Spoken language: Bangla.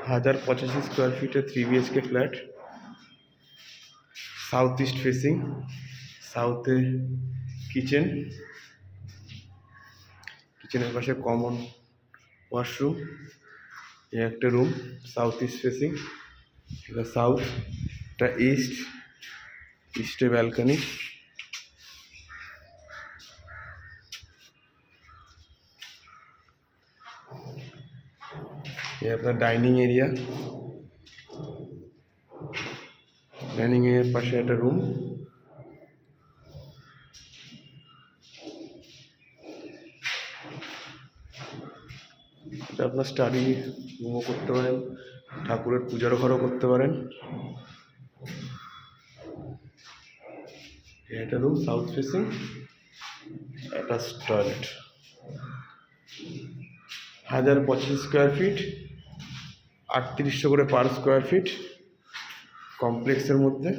1085 স্কোয়ার ফিটের 3 BHK flat, south east facing, সাউথে কিচেন, কিচেনের পাশে কমন ওয়াশরুম, এই একটা রুম সাউথ ইস্ট ফেসিং, এটা সাউথ, এটা ইস্টে ব্যালকনি, এই আপনার ডাইনিং এরিয়া, ডাইনিং এরিয়ার পাশে একটা রুম, এটা আপনার স্টাডি রুমও করতে পারেন, ঠাকুরের পূজার ঘরও করতে পারেন। এটা room south facing, attach toilet, 1085 square feet, 3800 করে পার স্কোয়ার ফিট, কমপ্লেক্সের মধ্যে।